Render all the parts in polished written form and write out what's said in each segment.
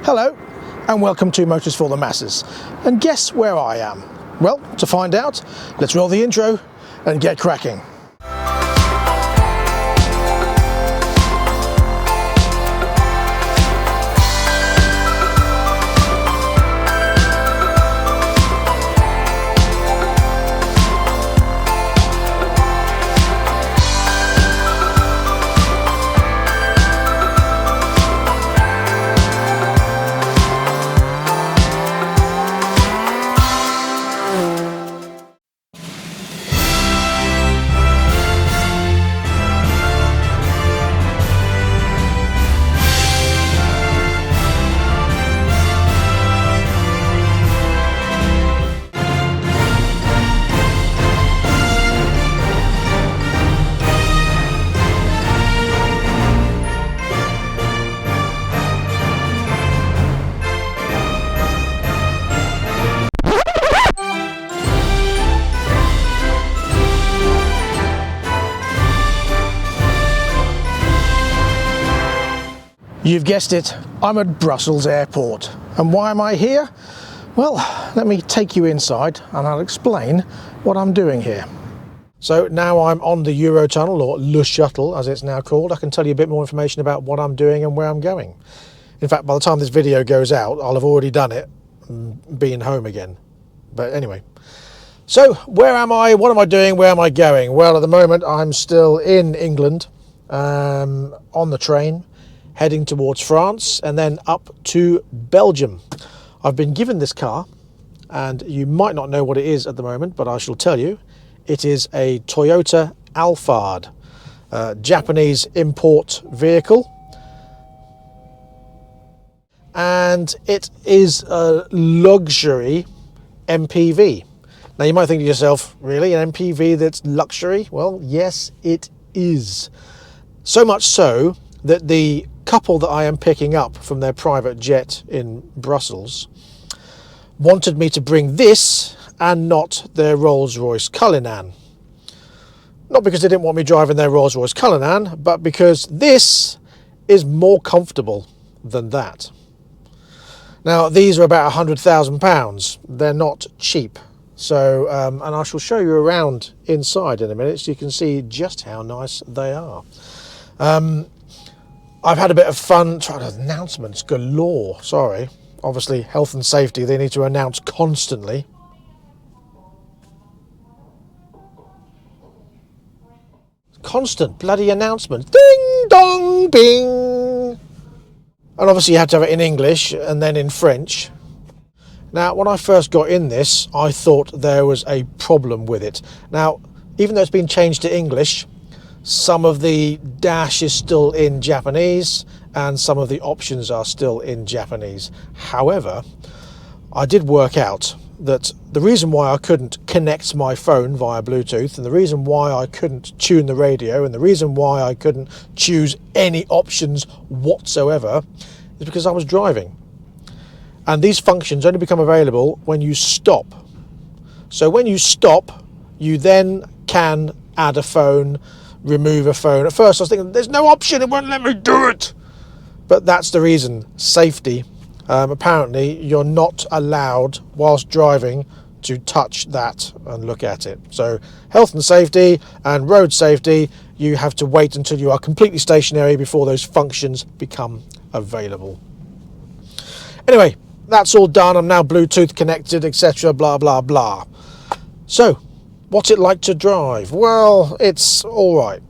Hello and welcome to Motors for the Masses. And guess where I am? Well, to find out, let's roll the intro and get cracking. You've guessed it, I'm at Brussels Airport. And why am I here? Well, let me take you inside and I'll explain what I'm doing here. So now I'm on the Eurotunnel, or Le Shuttle as it's now called. I can tell you a bit more information about what I'm doing and where I'm going. In fact, by the time this video goes out, I'll have already done it and been home again. But anyway, so where am I? What am I doing? Where am I going? Well, at the moment, I'm still in England on the train, heading towards France and then up to Belgium. I've been given this car and you might not know what it is at the moment, but I shall tell you. It is a Toyota Alphard, Japanese import vehicle. And it is a luxury MPV. Now you might think to yourself, really, an MPV that's luxury? Well, yes, it is. So much so that the couple that I am picking up from their private jet in Brussels wanted me to bring this and not their Rolls-Royce Cullinan. Not because they didn't want me driving their Rolls-Royce Cullinan, but because this is more comfortable than that. Now, these are about £100,000. They're not cheap. So, and I shall show you around inside in a minute so you can see just how nice they are. I've had a bit of fun trying to announcements galore. Sorry, obviously health and safety, they need to announce constantly. Constant bloody announcements. Ding dong bing. And obviously you have to have it in English and then in French. Now, when I first got in this, I thought there was a problem with it. Now, even though it's been changed to English, some of the dash is still in Japanese and some of the options are still in Japanese. However, I did work out that the reason why I couldn't connect my phone via Bluetooth, and the reason why I couldn't tune the radio, and the reason why I couldn't choose any options whatsoever is because I was driving. And these functions only become available when you stop. So when you stop, you then can add a phone, remove a phone. At first I was thinking, there's no option, it won't let me do it. But that's the reason, safety. Apparently you're not allowed whilst driving to touch that and look at it. So health and safety and road safety, you have to wait until you are completely stationary before those functions become available. Anyway, that's all done. I'm now Bluetooth connected, etc. blah blah blah. So what's it like to drive? Well, it's all right.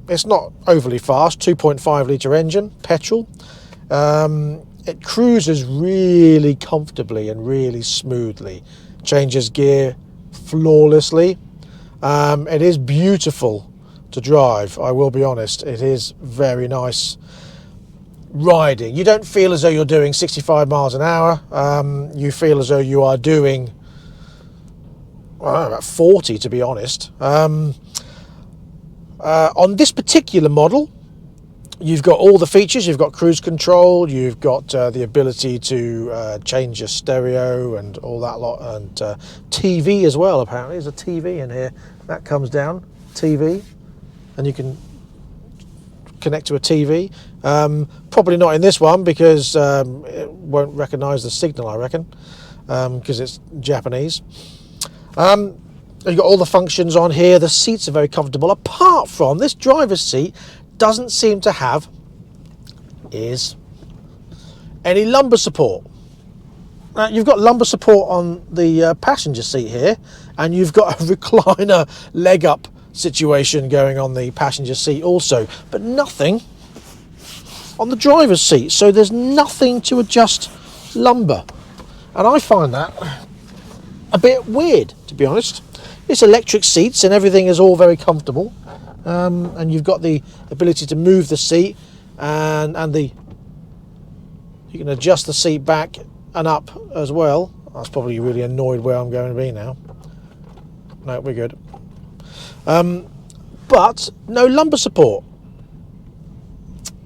It's not overly fast, 2.5 litre engine, petrol. It cruises really comfortably and really smoothly. Changes gear flawlessly. It is beautiful to drive, I will be honest. It is very nice riding. You don't feel as though you're doing 65 miles an hour. You feel as though you are doing about 40, to be honest. On this particular model, you've got all the features. You've got cruise control, you've got the ability to change your stereo and all that lot, and TV as well. Apparently there's a TV in here that comes down, TV, and you can connect to a TV. Probably not in this one because it won't recognise the signal, I reckon, because it's Japanese. You've got all the functions on here. The seats are very comfortable, apart from this driver's seat doesn't seem to have any lumbar support. Now, you've got lumbar support on the passenger seat here, and you've got a recliner leg up situation going on the passenger seat also, but nothing on the driver's seat, so there's nothing to adjust lumbar, and I find that a bit weird, to be honest. It's electric seats and everything is all very comfortable, and you've got the ability to move the seat, and you can adjust the seat back and up as well. I was probably really annoyed where I'm going to be now. No, we're good. But no lumbar support.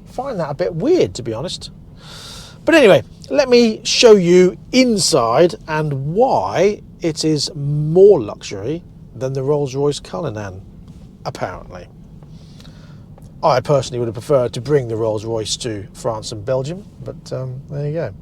Find that a bit weird, to be honest. But anyway, let me show you inside and why it is more luxury than the Rolls-Royce Cullinan, apparently. I personally would have preferred to bring the Rolls-Royce to France and Belgium, but there you go.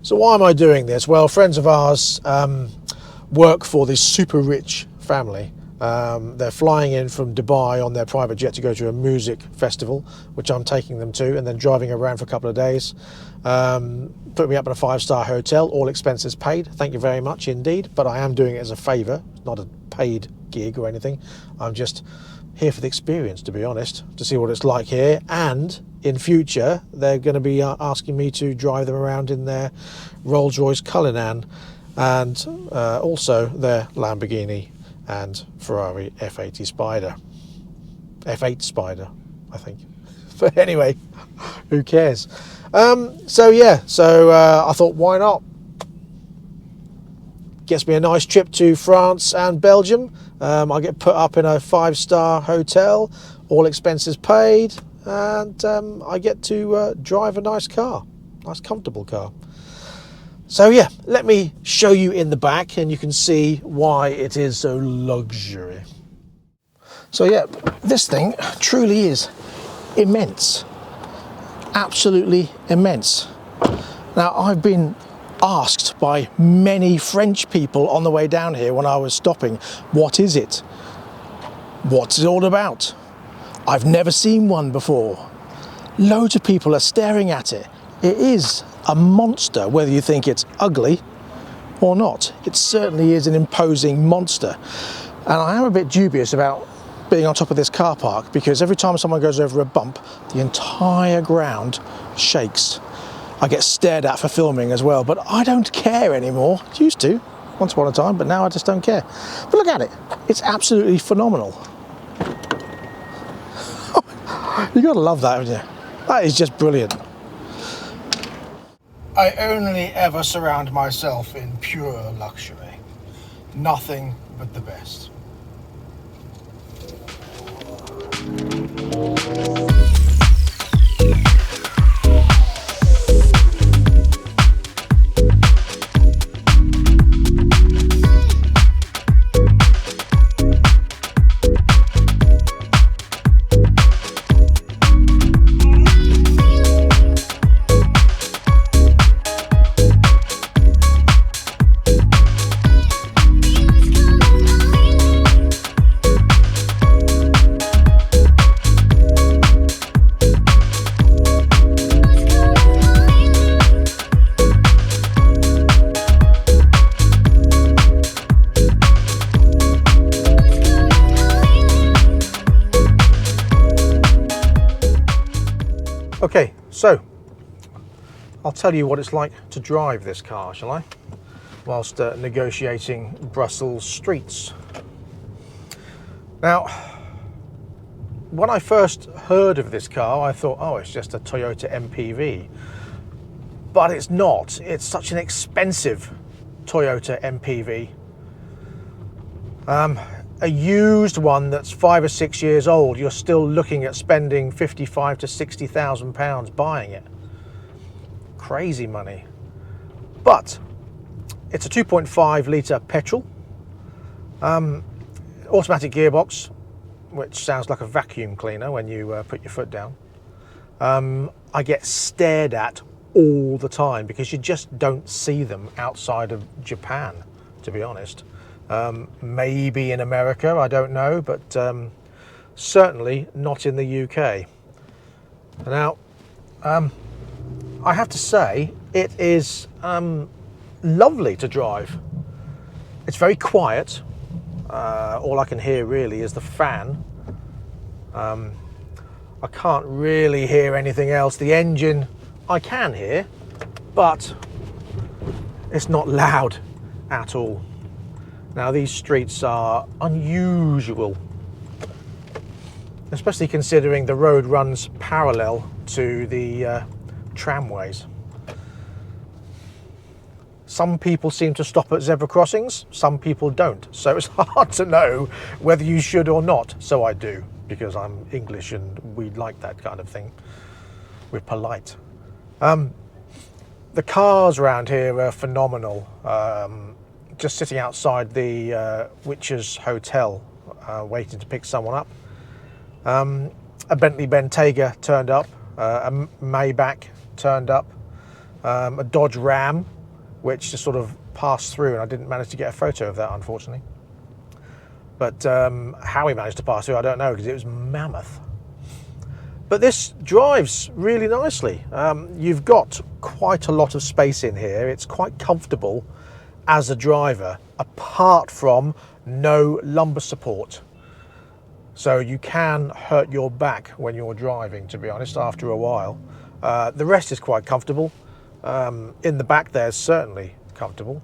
So why am I doing this? Well, friends of ours work for this super rich family. They're flying in from Dubai on their private jet to go to a music festival, which I'm taking them to, and then driving around for a couple of days. Put me up in a 5-star hotel, all expenses paid. Thank you very much indeed, but I am doing it as a favour, not a paid gig or anything. I'm just here for the experience, to be honest, to see what it's like here, and in future they're going to be asking me to drive them around in their Rolls-Royce Cullinan and also their Lamborghini and Ferrari F80 Spider. F8 Spider, I think. But anyway, who cares? So I thought, why not? Gets me a nice trip to France and Belgium. I get put up in a 5-star hotel, all expenses paid, and I get to drive a nice car, nice comfortable car. So yeah, let me show you in the back and you can see why it is so luxury. So yeah, this thing truly is immense, absolutely immense. Now, I've been asked by many French people on the way down here when I was stopping, what is it? What's it all about? I've never seen one before. Loads of people are staring at it. It is a monster, whether you think it's ugly or not. It certainly is an imposing monster. And I am a bit dubious about being on top of this car park, because every time someone goes over a bump, the entire ground shakes. I get stared at for filming as well, but I don't care anymore. I used to, once upon a time, but now I just don't care. But look at it. It's absolutely phenomenal. You gotta love that, haven't you? That is just brilliant. I only ever surround myself in pure luxury. Nothing but the best. Okay, so I'll tell you what it's like to drive this car, shall I? Whilst negotiating Brussels streets. Now, when I first heard of this car, I thought, oh, it's just a Toyota MPV. But it's not. It's such an expensive Toyota MPV. A used one that's 5 or 6 years old, you're still looking at spending 55 to 60,000 pounds buying it. Crazy money. But it's a 2.5 litre petrol, automatic gearbox, which sounds like a vacuum cleaner when you put your foot down. I get stared at all the time because you just don't see them outside of Japan, to be honest. Maybe in America, I don't know, but certainly not in the UK. Now, I have to say, it is lovely to drive. It's very quiet. All I can hear really is the fan. I can't really hear anything else. The engine I can hear, but it's not loud at all. Now, these streets are unusual, especially considering the road runs parallel to the tramways. Some people seem to stop at zebra crossings, some people don't. So it's hard to know whether you should or not. So I do, because I'm English and we like that kind of thing. We're polite. The cars around here are phenomenal. Just sitting outside the Witcher's Hotel, waiting to pick someone up. A Bentley Bentayga turned up, a Maybach turned up, a Dodge Ram, which just sort of passed through, and I didn't manage to get a photo of that, unfortunately. But how he managed to pass through, I don't know, because it was mammoth. But this drives really nicely. You've got quite a lot of space in here. It's quite comfortable as a driver, apart from no lumbar support. So you can hurt your back when you're driving, to be honest, after a while. The rest is quite comfortable. In the back there's certainly comfortable.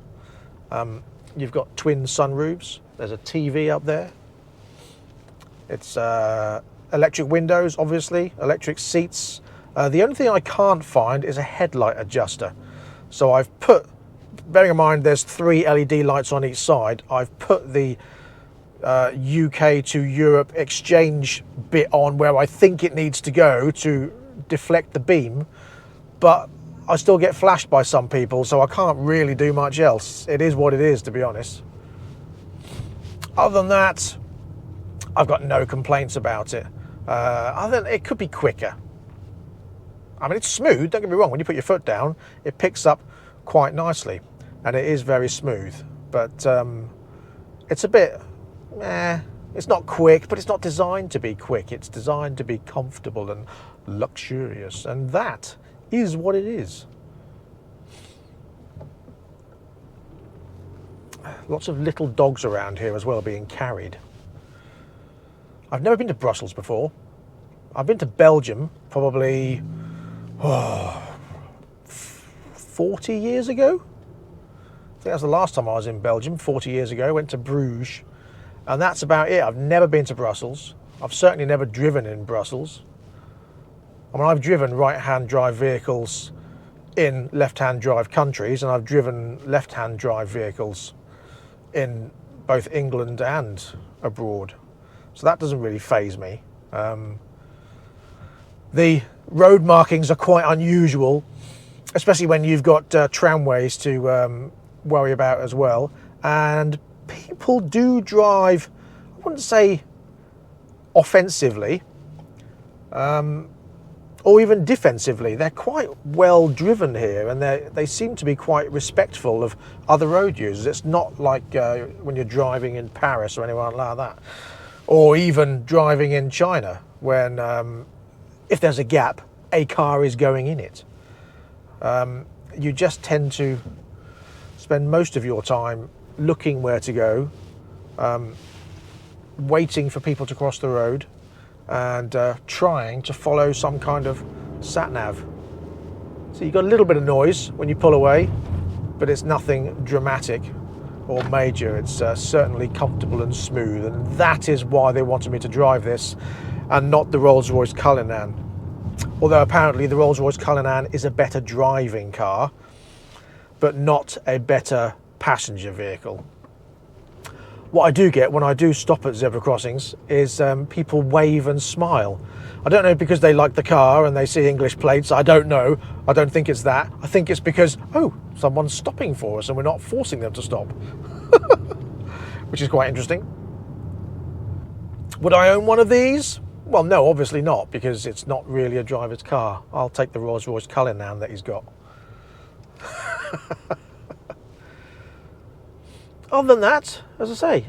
You've got twin sunroofs. There's a TV up there. It's electric windows, obviously, electric seats. The only thing I can't find is a headlight adjuster. So I've put, bearing in mind there's 3 LED lights on each side, I've put the UK to Europe exchange bit on where I think it needs to go to deflect the beam, but I still get flashed by some people, so I can't really do much else. It is what it is, to be honest. Other than that, I've got no complaints about it. Other than it could be quicker. I mean, it's smooth, don't get me wrong. When you put your foot down, it picks up quite nicely, and it is very smooth. But it's a bit, it's not quick, but it's not designed to be quick. It's designed to be comfortable and luxurious, and that is what it is. Lots of little dogs around here as well being carried. I've never been to Brussels before. I've been to Belgium probably 40 years ago. I think that's the last time I was in Belgium, 40 years ago. I went to Bruges, and that's about it. I've never been to Brussels. I've certainly never driven in Brussels. I mean, I've driven right-hand drive vehicles in left-hand drive countries, and I've driven left-hand drive vehicles in both England and abroad. So that doesn't really faze me. The road markings are quite unusual, especially when you've got tramways to worry about as well. And people do drive, I wouldn't say offensively, or even defensively. They're quite well driven here, and they seem to be quite respectful of other road users. It's not like when you're driving in Paris or anywhere like that, or even driving in China, when if there's a gap, a car is going in it. You just tend to spend most of your time looking where to go, waiting for people to cross the road, and trying to follow some kind of sat nav. So you've got a little bit of noise when you pull away, but it's nothing dramatic or major. It's certainly comfortable and smooth, and that is why they wanted me to drive this and not the Rolls-Royce Cullinan. Although apparently the Rolls-Royce Cullinan is a better driving car, but not a better passenger vehicle. What I do get when I do stop at zebra crossings is people wave and smile. I don't know, because they like the car and they see English plates. I don't know. I don't think it's that. I think it's because, oh, someone's stopping for us and we're not forcing them to stop. Which is quite interesting. Would I own one of these? Well, no, obviously not, because it's not really a driver's car. I'll take the Rolls-Royce Cullinan that he's got. Other than that, as I say,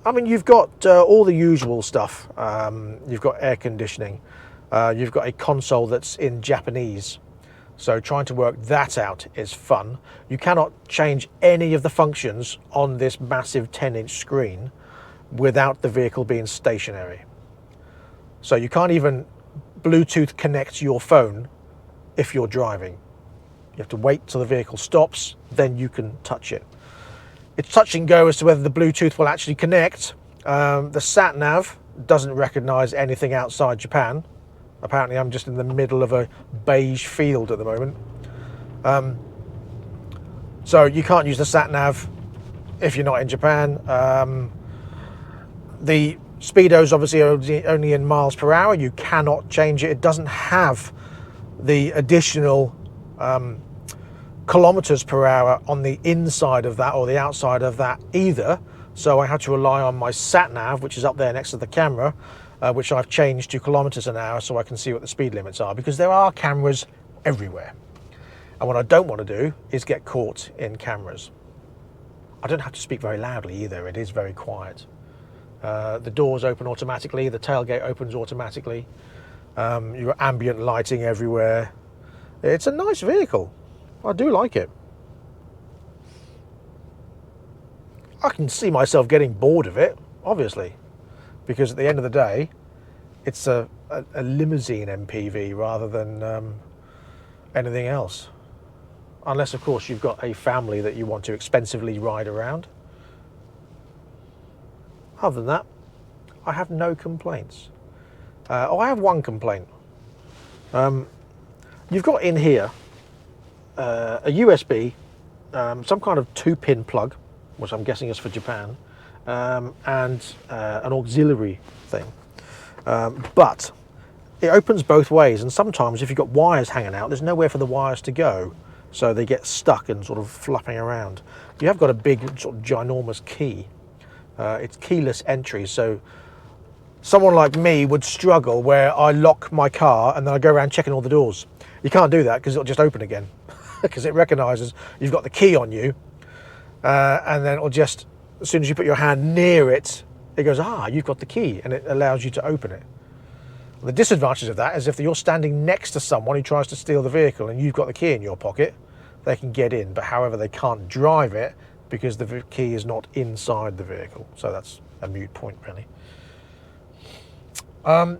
I mean, you've got all the usual stuff. You've got air conditioning. You've got a console that's in Japanese. So trying to work that out is fun. You cannot change any of the functions on this massive 10-inch screen without the vehicle being stationary. So you can't even Bluetooth connect your phone if you're driving. You have to wait till the vehicle stops, then you can touch it. It's touch and go as to whether the Bluetooth will actually connect. The sat-nav doesn't recognise anything outside Japan. Apparently I'm just in the middle of a beige field at the moment. So you can't use the sat-nav if you're not in Japan. The speedo's obviously only in miles per hour. You cannot change it. It doesn't have the additional kilometers per hour on the inside of that or the outside of that either. So I had to rely on my sat nav, which is up there next to the camera, which I've changed to kilometers an hour so I can see what the speed limits are, because there are cameras everywhere. And what I don't want to do is get caught in cameras. I don't have to speak very loudly either. It is very quiet. The doors open automatically. The tailgate opens automatically. You've got ambient lighting everywhere. It's a nice vehicle. I do like it. I can see myself getting bored of it, obviously, because at the end of the day, it's a limousine MPV rather than anything else. Unless, of course, you've got a family that you want to expensively ride around. Other than that, I have no complaints. Oh, I have one complaint. You've got in here a USB, some kind of 2-pin plug, which I'm guessing is for Japan, and an auxiliary thing. But it opens both ways, and sometimes if you've got wires hanging out, there's nowhere for the wires to go, so they get stuck and sort of flopping around. You have got a big, sort of ginormous key. It's keyless entry, so someone like me would struggle where I lock my car and then I go around checking all the doors. You can't do that because it'll just open again, because it recognises you've got the key on you, and then it'll just, as soon as you put your hand near it, it goes, you've got the key, and it allows you to open it. The disadvantage of that is if you're standing next to someone who tries to steal the vehicle and you've got the key in your pocket, they can get in, but however they can't drive it because the key is not inside the vehicle. So that's a moot point, really. I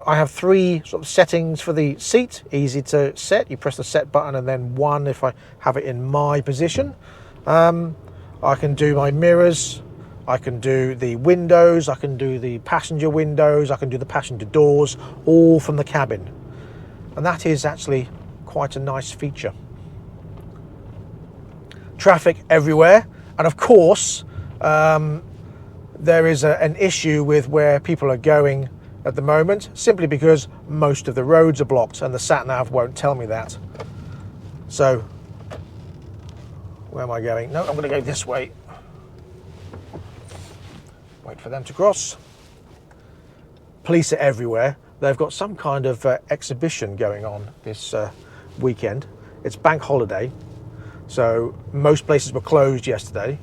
have 3 sort of settings for the seat, easy to set. You press the set button and then 1 if I have it in my position. I can do my mirrors, I can do the windows, I can do the passenger windows, I can do the passenger doors, all from the cabin. And that is actually quite a nice feature. Traffic everywhere, and of course there is an issue with where people are going at the moment, simply because most of the roads are blocked and the sat-nav won't tell me that. So, where am I going? No, I'm going to go this way. Wait for them to cross. Police are everywhere. They've got some kind of exhibition going on this weekend. It's bank holiday, so most places were closed yesterday.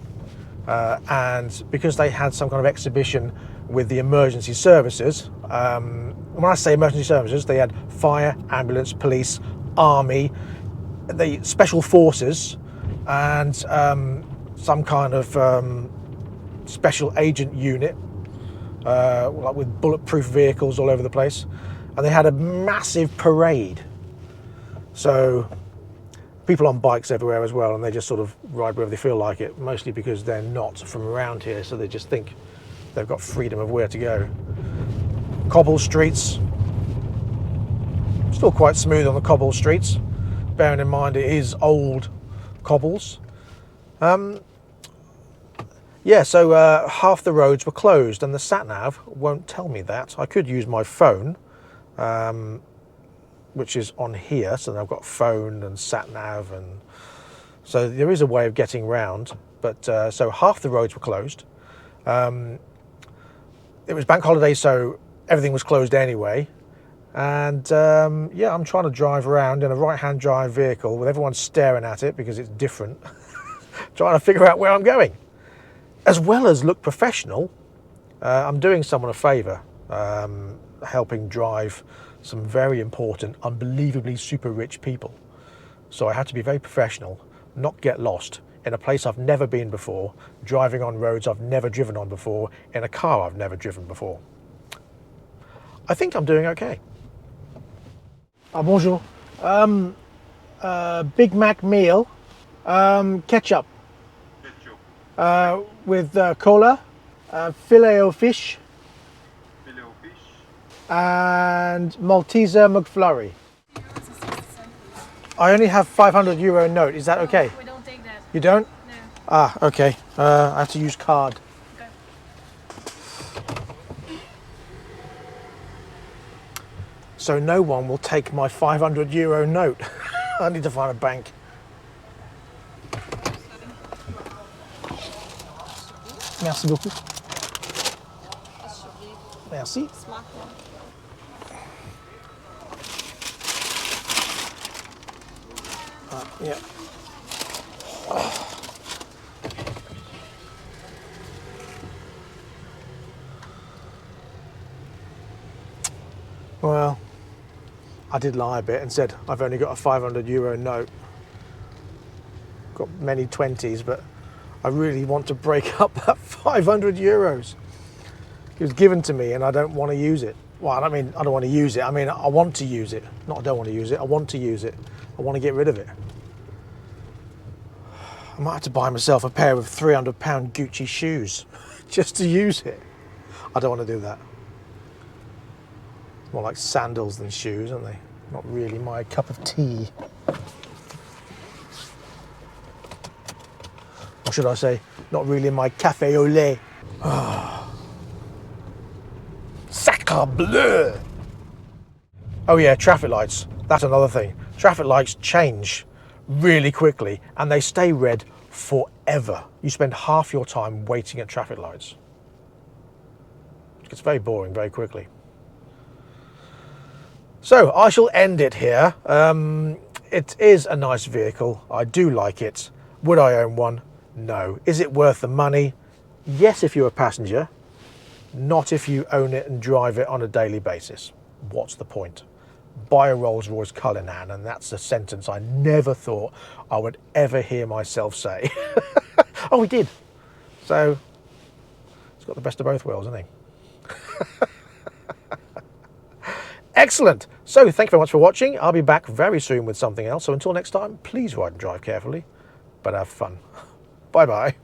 And because they had some kind of exhibition with the emergency services, when I say emergency services, they had fire, ambulance, police, army, the special forces, and some kind of special agent unit, like with bulletproof vehicles all over the place. and they had a massive parade. So people on bikes everywhere as well, and they just sort of ride wherever they feel like it, mostly because they're not from around here, so they just think they've got freedom of where to go. Cobble streets, still quite smooth on the cobble streets, bearing in mind it is old cobbles. Yeah, so half the roads were closed, and the sat-nav won't tell me that. I could use my phone, which is on here, so I've got phone and sat-nav, and so there is a way of getting round, but so half the roads were closed. It was bank holiday, so everything was closed anyway, and yeah, I'm trying to drive around in a right-hand drive vehicle with everyone staring at it because it's different, trying to figure out where I'm going. As well as look professional, I'm doing someone a favour, helping drive some very important, unbelievably super rich people. So I had to be very professional, not get lost in a place I've never been before, driving on roads I've never driven on before, in a car I've never driven before. I think I'm doing okay. Bonjour. Big Mac meal, ketchup. With cola, filet o fish, and Malteser McFlurry. I only have €500 note. Is that okay? We don't take that. You don't? No. Ah, okay. I have to use card. Okay. So no one will take my €500 note. I need to find a bank. Merci beaucoup. Merci. Yeah. Well, I did lie a bit and said I've only got a €500 note. Got many 20s, but I really want to break up that €500. It was given to me and I don't want to use it. Well, I don't mean I don't want to use it. I mean, I want to use it. Not I don't want to use it. I want to use it. I want to get rid of it. I might have to buy myself a pair of £300 Gucci shoes just to use it. I don't want to do that. More like sandals than shoes, aren't they? Not really my cup of tea. Or should I say, not really my café au lait. Sacre bleu! Oh yeah, traffic lights. That's another thing. Traffic lights change really quickly and they stay red forever. You spend half your time waiting at traffic lights. It gets very boring very quickly. So I shall end it here. It is a nice vehicle. I do like it. Would I own one? No. Is it worth the money? Yes, if you're a passenger. Not if you own it and drive it on a daily basis. What's the point? Buy a Rolls-Royce Cullinan, and that's a sentence I never thought I would ever hear myself say. Oh, we did. So it's got the best of both worlds, hasn't he? Excellent. So thank you very much for watching. I'll be back very soon with something else. So until next time, please ride and drive carefully, but have fun. Bye-bye.